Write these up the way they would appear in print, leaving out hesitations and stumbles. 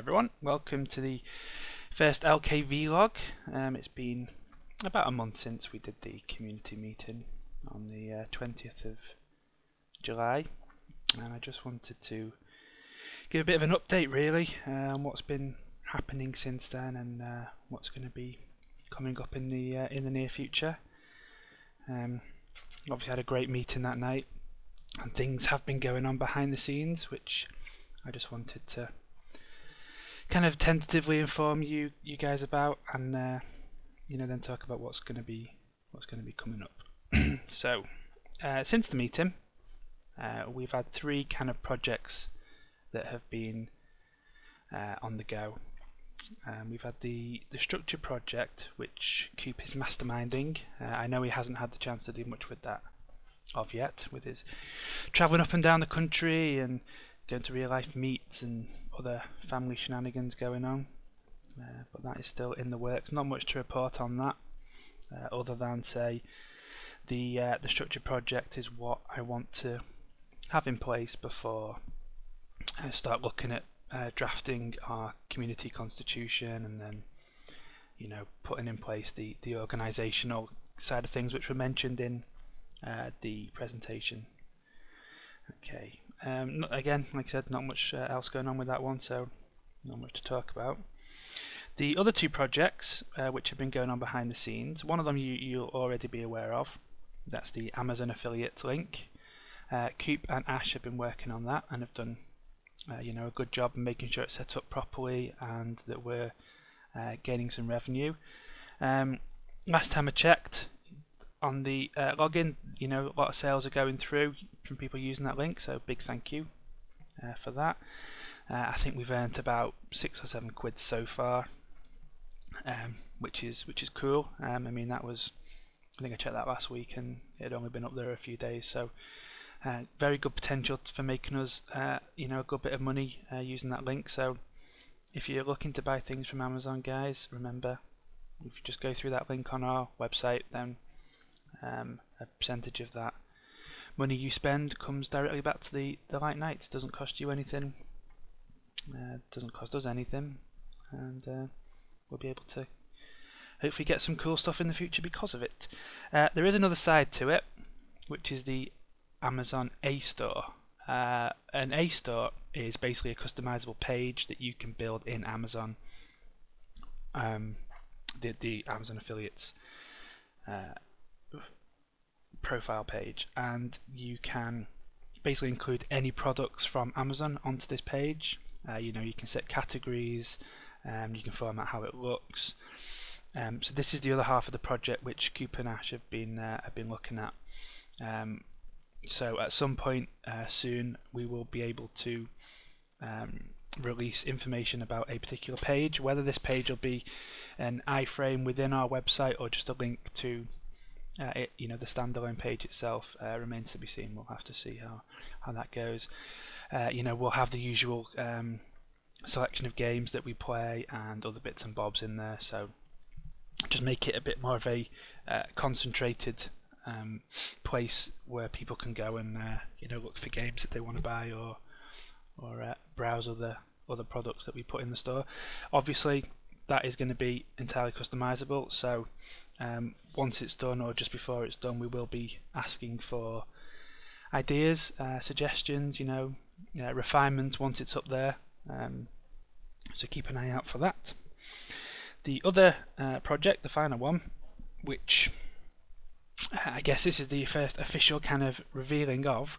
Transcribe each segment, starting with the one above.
everyone, welcome to the first LK vlog. It's been about a month since we did the community meeting on the 20th of July, and I just wanted to give a bit of an update really on what's been happening since then and what's going to be coming up in the near future. Obviously had a great meeting that night, and things have been going on behind the scenes which I just wanted to kind of tentatively inform you guys about, and then talk about what's going to be coming up. So since the meeting, we've had three kind of projects that have been on the go. We've had the structure project, which Coop is masterminding. I know he hasn't had the chance to do much with that yet, with his travelling up and down the country and going to real life meets and other family shenanigans going on, but that is still in the works. Not much to report on that, other than say the structure project is what I want to have in place before I start looking at drafting our community constitution, and then putting in place the organisational side of things which were mentioned in the presentation. Okay. Again, like I said, not much else going on with that one, so not much to talk about. The other two projects which have been going on behind the scenes, one of them you'll already be aware of. That's the Amazon affiliate link. Coop and Ash have been working on that and have done a good job of making sure it's set up properly and that we're gaining some revenue. Last time I checked on the login, a lot of sales are going through from people using that link, so big thank you for that. I think we've earned about £6 or £7 so far, which is cool. I mean, that was, I think I checked that last week and it had only been up there a few days, so very good potential for making us a good bit of money using that link. So if you're looking to buy things from Amazon, guys, remember, if you just go through that link on our website, then a percentage of that money you spend comes directly back to the Light Knights. Doesn't cost you anything, doesn't cost us anything, and we'll be able to hopefully get some cool stuff in the future because of it. There is another side to it, which is the Amazon A-Store. An A-Store is basically a customizable page that you can build in Amazon, the Amazon affiliates profile page, and you can basically include any products from Amazon onto this page. You can set categories, you can format how it looks. So this is the other half of the project which Coop and Ash have been looking at. So at some point soon we will be able to release information about a particular page. Whether this page will be an iframe within our website or just a link to the standalone page itself remains to be seen. We'll have to see how that goes. We'll have the usual selection of games that we play and other bits and bobs in there, so just make it a bit more of a concentrated place where people can go and look for games that they want to buy or browse other products that we put in the store. Obviously that is going to be entirely customizable, so once it's done or just before it's done, we will be asking for ideas, suggestions, refinements once it's up there, so keep an eye out for that. The other project, the final one, which I guess this is the first official kind of revealing of,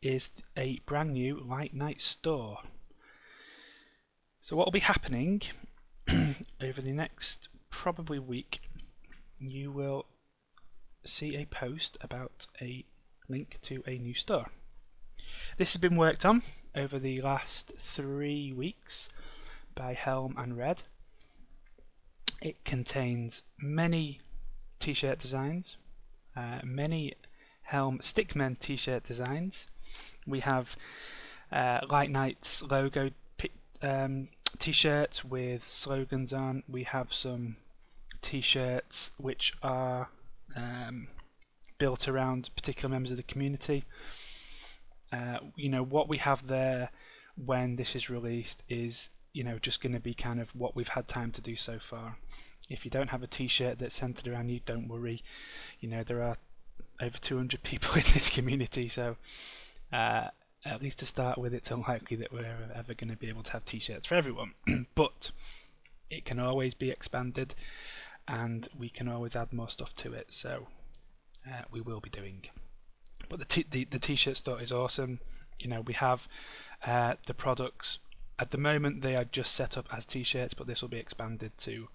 is a brand new Light Knight store. So what will be happening over the next probably week, you will see a post about a link to a new store. This has been worked on over the last 3 weeks by Helm and Red. It contains many t-shirt designs, many Helm Stickmen t-shirt designs. We have Light Knight's logo t-shirts with slogans on. We have some t-shirts which are built around particular members of the community. What we have there when this is released is just going to be kind of what we've had time to do so far. If you don't have a t-shirt that's centered around you, don't worry. There are over 200 people in this community, so at least to start with, it's unlikely that we're ever going to be able to have t-shirts for everyone. But it can always be expanded, and we can always add more stuff to it, so we will be doing. But the t-shirt store is awesome. We have the products. At the moment, they are just set up as t-shirts, but this will be expanded to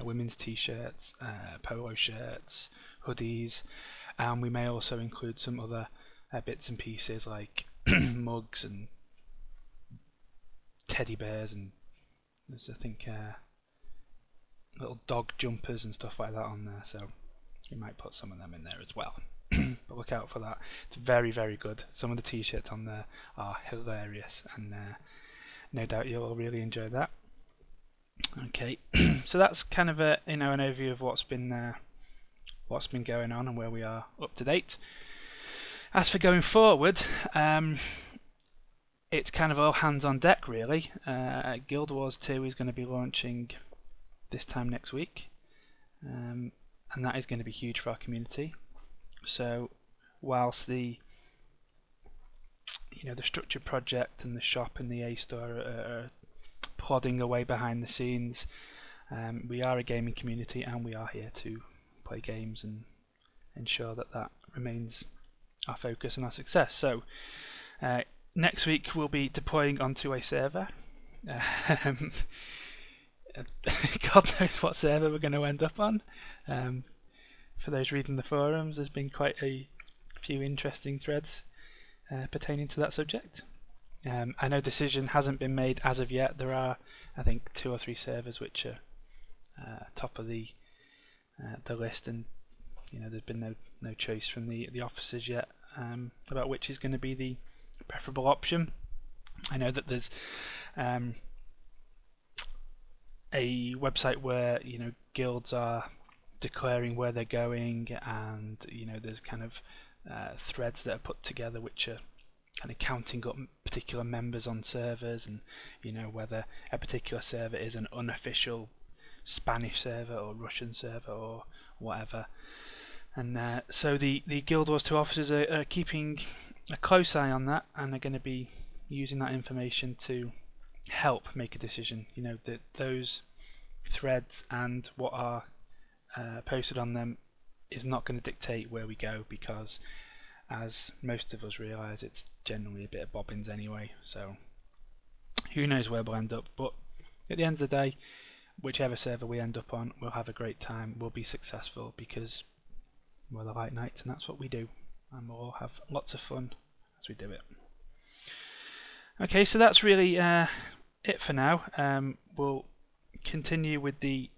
women's t-shirts, polo shirts, hoodies, and we may also include some other bits and pieces like mugs and teddy bears, and there's I think little dog jumpers and stuff like that on there, so we might put some of them in there as well. But look out for that. It's very, very good. Some of the t-shirts on there are hilarious, and no doubt you'll really enjoy that. Okay, so that's kind of an overview of what's been going on and where we are up to date. As for going forward, it's kind of all hands on deck really. Guild Wars 2 is going to be launching this time next week, and that is going to be huge for our community. So whilst the structured project and the shop and the A store are plodding away behind the scenes, we are a gaming community, and we are here to play games and ensure that remains our focus and our success. So next week we'll be deploying onto a server. God knows what server we're going to end up on. For those reading the forums, there's been quite a few interesting threads pertaining to that subject. I know decision hasn't been made as of yet. There are, I think, 2 or 3 servers which are top of the list, and there's been no choice from the officers yet about which is going to be the preferable option. I know that there's a website where guilds are declaring where they're going, and there's kind of threads that are put together which are kind of counting up particular members on servers, and whether a particular server is an unofficial Spanish server or Russian server or whatever. And so the Guild Wars 2 officers are keeping a close eye on that, and are going to be using that information to help make a decision. That those threads and what are posted on them is not going to dictate where we go, because as most of us realise, it's generally a bit of bobbins anyway, so who knows where we'll end up. But at the end of the day, whichever server we end up on, we'll have a great time, we'll be successful, because we're the Light Knights and that's what we do, and we'll all have lots of fun as we do it. Okay, so that's really it for now. We'll continue with the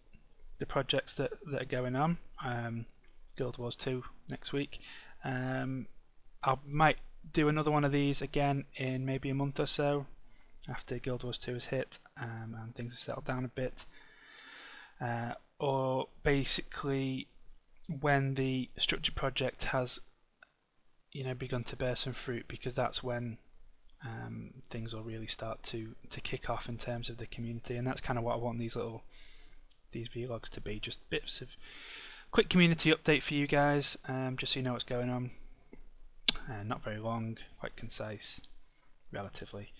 projects that are going on. Guild Wars 2 next week. I might do another one of these again in maybe a month or so, after Guild Wars 2 has hit and things have settled down a bit, or basically when the structured project has begun to bear some fruit, because that's when things will really start to kick off in terms of the community. And that's kind of what I want these vlogs to be, just bits of quick community update for you guys, just so you know what's going on. Not very long, quite concise, relatively,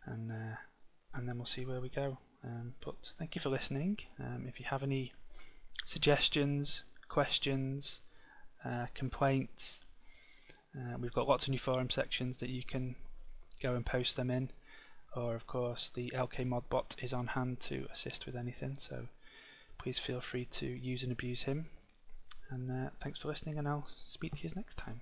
and then we'll see where we go. But thank you for listening. If you have any suggestions, questions, complaints, we've got lots of new forum sections that you can go and post them in, or of course the LK mod bot is on hand to assist with anything, so please feel free to use and abuse him. And thanks for listening, and I'll speak to you next time.